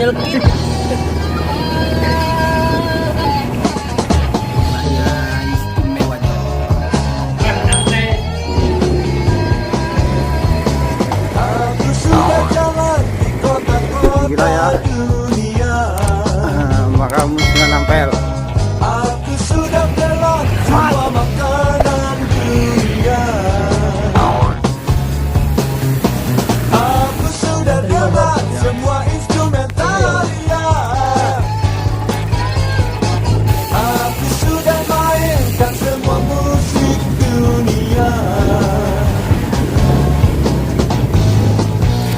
Jelkit. Istimewa gila ya. Makam 9 ampel. Aku sudah telan semua makanan dunia. Aku sudah telan semua instrumentalia. Aku sudah mainkan semua musik dunia.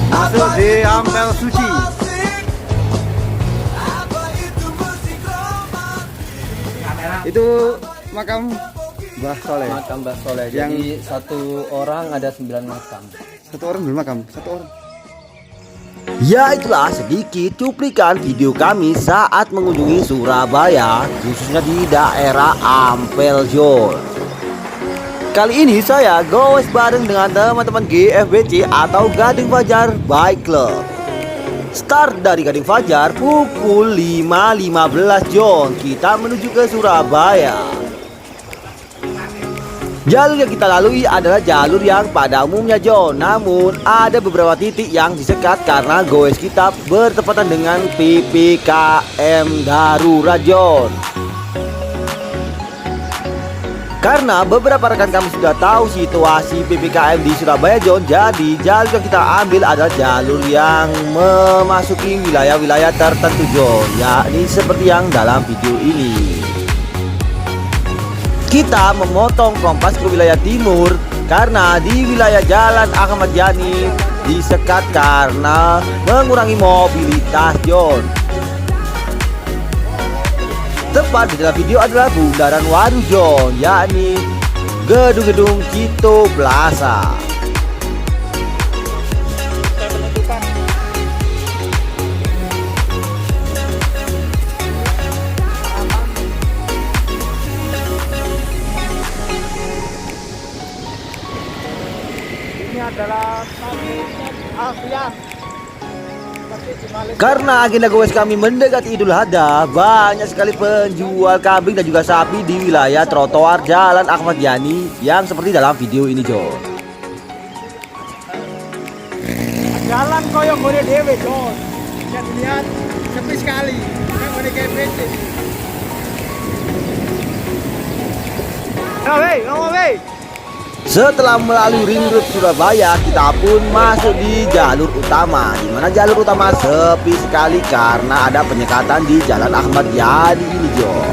Masuk di ampel suci. Itu makam Mbah Soleh. makam Mbah Soleh. Yang Jadi satu orang ada 9 makam. satu orang bermakam, satu orang. Ya, itulah sedikit cuplikan video kami saat mengunjungi Surabaya, khususnya di daerah Ampel Zone. Kali ini saya goes bareng dengan teman-teman GFBC atau Gading Fajar Bike Club. Start dari Gading Fajar pukul 5.15 John. Kita menuju ke Surabaya. Jalur yang kita lalui adalah jalur yang pada umumnya John. Namun ada beberapa titik yang disekat karena goes kita bertepatan dengan PPKM darurat John. Karena beberapa rekan kami sudah tahu situasi PPKM di Surabaya John, jadi jalur yang kita ambil adalah jalur yang memasuki wilayah-wilayah tertentu John, yakni seperti yang dalam video ini. Kita memotong kompas ke wilayah timur karena di wilayah Jalan Ahmad Yani disekat karena mengurangi mobilitas John. Tepat di dalam video adalah bundaran Waru John, yakni gedung-gedung Cito Plaza. Ini adalah Alfian. Karena agenda goes kami mendekati Idul Adha, banyak sekali penjual kambing dan juga sapi di wilayah trotoar Jalan Ahmad Yani yang seperti dalam video ini John. Jalan koyong gede dewe John. Bisa dilihat sepi sekali. Kan gede GFBC. Ngomong weh. Setelah melalui ring road Surabaya, kita pun masuk di jalur utama, di mana jalur utama sepi sekali karena ada penyekatan di Jalan Ahmad Yani ini John.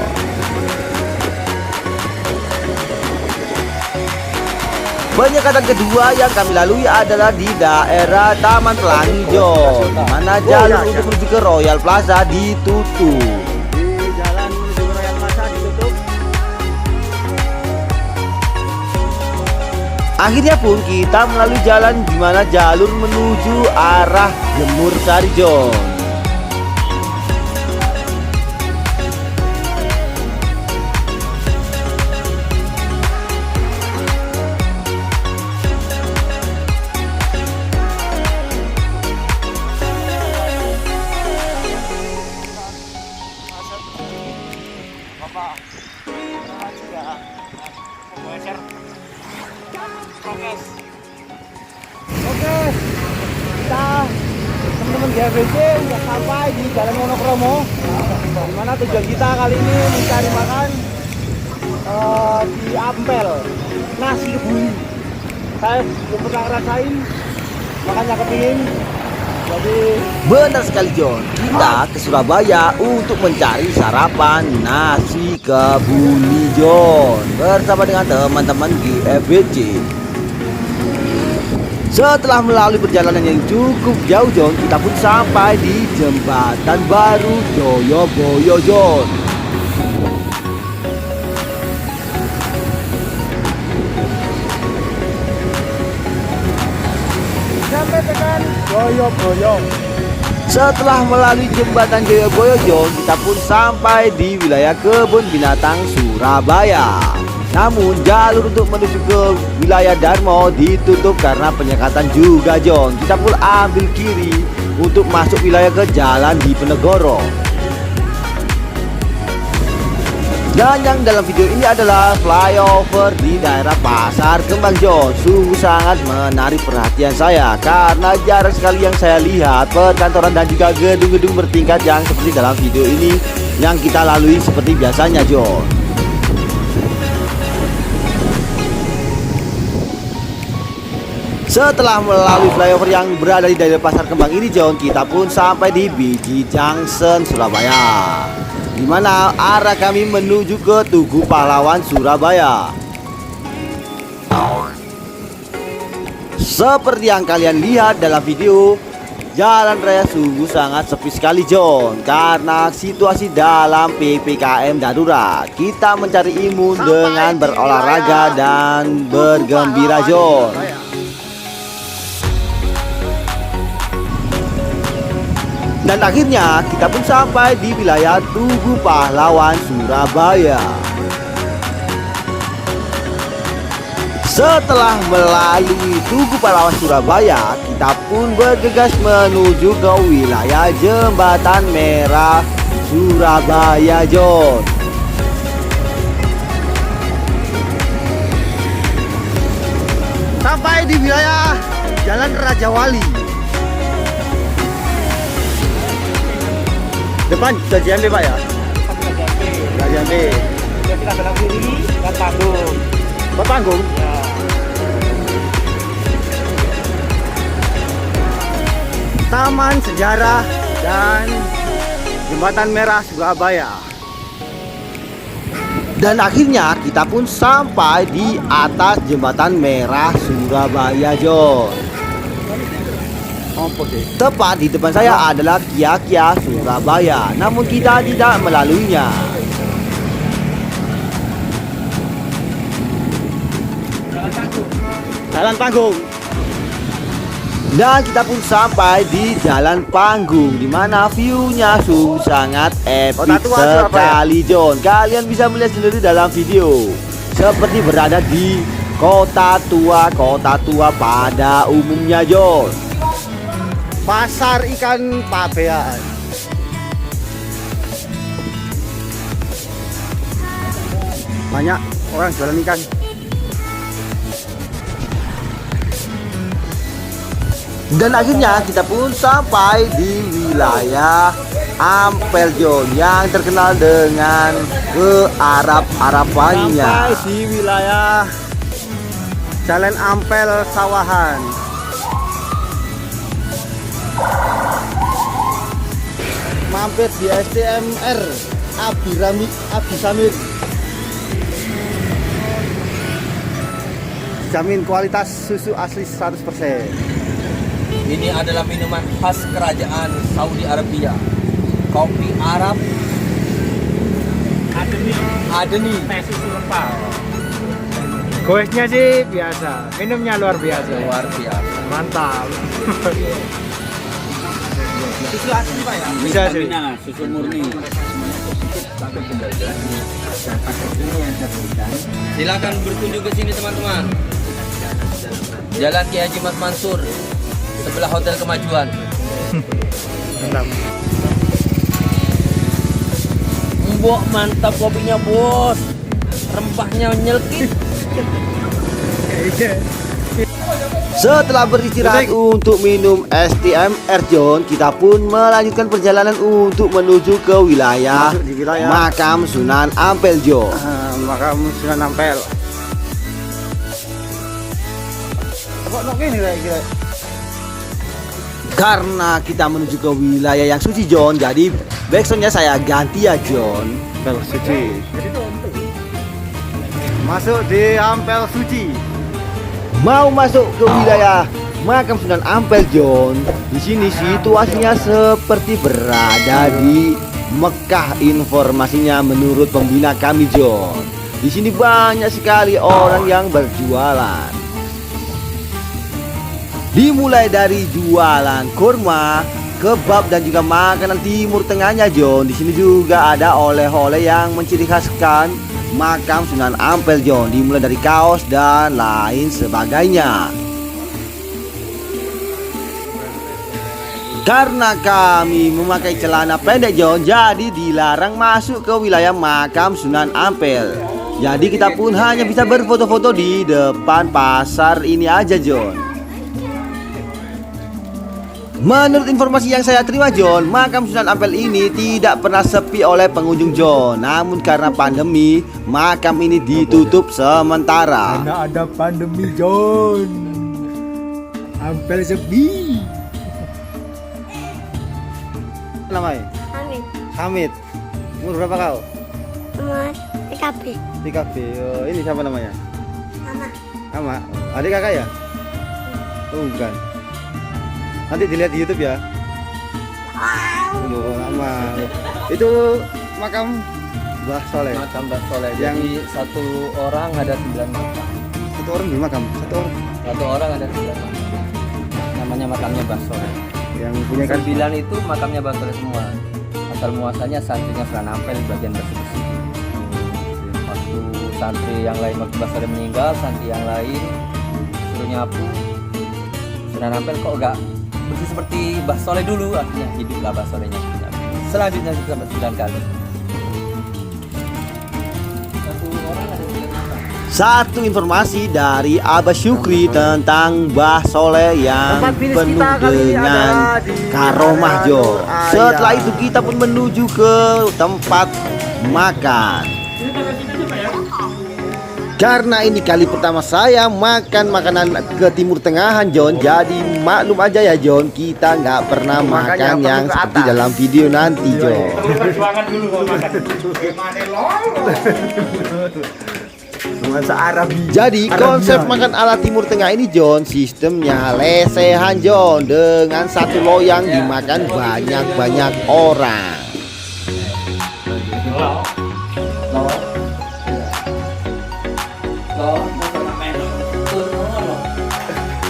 Penyekatan kedua yang kami lalui adalah di daerah Taman Pelangi John, di mana jalur untuk menuju ke Royal Plaza ditutup. Di jalan menuju ke Royal Plaza ditutup. Akhirnya pun kita melalui jalan di mana jalur menuju arah Jemur Sari John. Bapak, makasih ya. Share. Oke, kita teman-teman GFBC sudah sampai di Jalan Wonokromo, dimana tujuan kita kali ini mencari makan di Ampel, nasi kebuli. Saya belum pernah ngerasain, makanya kepingin. Jadi Benar sekali John, kita ke Surabaya untuk mencari sarapan nasi kebuli John bersama dengan teman-teman GFBC. Setelah melalui perjalanan yang cukup jauh John, kita pun sampai di Jembatan Baru Joyoboyo John. sampai tekan Joyoboyo. Setelah melalui jembatan Joyoboyo John, kita pun sampai di wilayah kebun binatang Surabaya. Namun jalur untuk menuju ke wilayah Darmo ditutup karena penyekatan juga John. Kita pun ambil kiri untuk masuk wilayah ke Jalan Diponegoro. Dan yang dalam video ini adalah flyover di daerah Pasar Kembang Jon. Sungguh sangat menarik perhatian saya karena jarang sekali yang saya lihat perkantoran dan juga gedung-gedung bertingkat yang seperti dalam video ini yang kita lalui seperti biasanya, Jon. Setelah melalui flyover yang berada di daerah Pasar Kembang ini, Jon, kita pun sampai di BG Junction, Surabaya, di mana arah kami menuju ke Tugu Pahlawan, Surabaya. Seperti yang kalian lihat dalam video, jalan raya sungguh sangat sepi sekali, Jon, karena situasi dalam PPKM darurat. Kita mencari imun dengan berolahraga dan bergembira, Jon. Dan akhirnya kita pun sampai di wilayah Tugu Pahlawan, Surabaya. Setelah melalui Tugu Pahlawan, Surabaya, kita pun bergegas menuju ke wilayah Jembatan Merah, Surabaya, Jon. Sampai di wilayah Jalan Raja Wali. Depan JMB, Pak ya? JMB. Kita belok kiri dan panggung. Panggung? Ya. Taman Sejarah dan Jembatan Merah, Surabaya. Dan akhirnya kita pun sampai di atas Jembatan Merah, Surabaya, Jon. Tepat di depan saya adalah Kia Surabaya, namun kita tidak melaluinya. Jalan Panggung. Dan kita pun sampai di Jalan Panggung, di mana view-nya sungguh sangat epic sekali, Jon. Kalian bisa melihat sendiri dalam video, seperti berada di kota tua pada umumnya, Jon. Pasar ikan Pabean. Banyak orang jualan ikan. Dan akhirnya kita pun sampai di wilayah Ampel, Jon, yang terkenal dengan kearab-arabannya. Sampai di wilayah Jalan Ampel Sawahan. Mampir di STMR Abi Samir. Jamin kualitas susu asli 100%. Ini adalah minuman khas kerajaan Saudi Arabia. Kopi Arab Adeni. Teh susu rempah. Goesnya sih biasa, minumnya luar biasa. Luar biasa. Mantap. Susu asli, Pak ya? Bisa sih. Susu murni. Silakan berkunjung ke sini, teman-teman. Jalan Ki Haji Mas Mansur, sebelah Hotel Kemajuan. Mantap. Mbok, mantap kopinya, Bos. Rempahnya nyelkit. Setelah beristirahat untuk minum STMR, Jon, kita pun melanjutkan perjalanan untuk menuju ke wilayah Makam Sunan Ampel, Jon. Makam Sunan Ampel. Karena kita menuju ke wilayah yang suci, Jon, jadi backsoundnya saya ganti ya, Jon. Ampel suci. Masuk di Ampel suci. Mau masuk ke wilayah Makam Sunan Ampel, Jon. Di sini situasinya seperti berada di Mekah informasinya menurut pembina kami, Jon. Di sini banyak sekali orang yang berjualan. Dimulai dari jualan kurma, kebab dan juga makanan Timur Tengahnya, Jon. Di sini juga ada oleh-oleh yang menciri khaskan Makam Sunan Ampel, Jon, dimulai dari kaos dan lain sebagainya. Karena kami memakai celana pendek John, jadi dilarang masuk ke wilayah makam Sunan Ampel. Jadi kita pun hanya bisa berfoto-foto di depan pasar ini aja John. Menurut informasi yang saya terima John, makam Sunan Ampel ini tidak pernah sepi oleh pengunjung John. Namun karena pandemi, makam ini ditutup sementara. Karena ada pandemi John, Ampel sepi. Namanya? Amin. Hamid. Umur berapa kau? Umur TKB. TKB. Oh, ini siapa namanya? Mama. Ama. Adik kakak ya? Oh, bukan. Nanti dilihat di YouTube ya. Oh, Ama. Itu makam Mbah Soleh. Makam Mbah Soleh. Yang- Jadi satu orang ada 9 makam. Satu orang di makam, satu orang Satu orang ada 9 makam. Namanya makamnya Mbah Soleh. yang punya kan. 9 itu makamnya Mbah Soleh semua. Asal muasalnya santrinya Sunan Ampel di bagian bersih-bersih. Waktu santri yang lain waktu Mbah Soleh meninggal, santri yang lain suruh nyapu. Sunan Ampel kok enggak bersih seperti Mbah Soleh dulu, akhirnya hiduplah Mbah Solehnya. Selanjutnya kita sampai 9 kali. Satu orang ada 9 makam. Satu informasi dari Abah Syukri tentang Mbah Soleh yang Tempat finish penuh kita kali ini dengan adalah di karomah daerah Jo. Nur Ayah. Setelah itu kita pun menuju ke tempat makan. Karena ini kali pertama saya makan makanan ke Timur Tengahan John, jadi maklum aja ya John, kita nggak pernah makan perlu yang ke seperti atas. dalam video nanti John. Perjuangan dulu kalau makan. Nuansa Arabi. Jadi konsep makan ala Timur Tengah ini John, sistemnya lesehan John, dengan satu loyang dimakan banyak-banyak orang.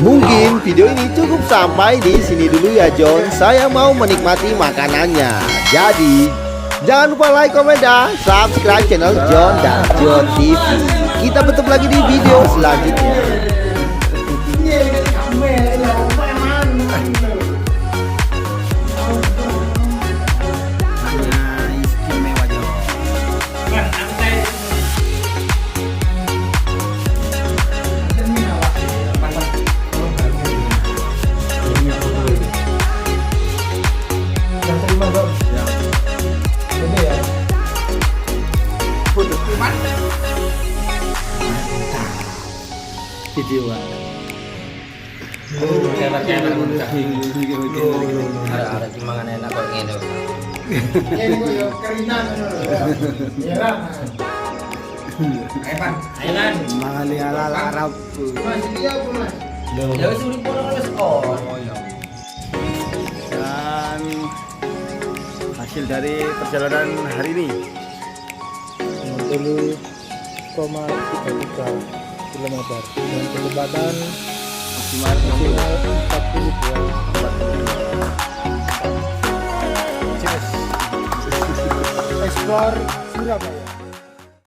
Mungkin video ini cukup sampai di sini dulu ya John. Saya mau menikmati makanannya. Jadi jangan lupa like, komen, dan subscribe channel John dan John TV. Kita bertemu lagi di video selanjutnya. Video Ada timangan enak kok ngene. Mangali ala Arab. Ya wis urip ora wis oh. dan hasil dari perjalanan hari ini 60,33 km dengan kecepatan maksimal maksimal 42. Explore Surabaya.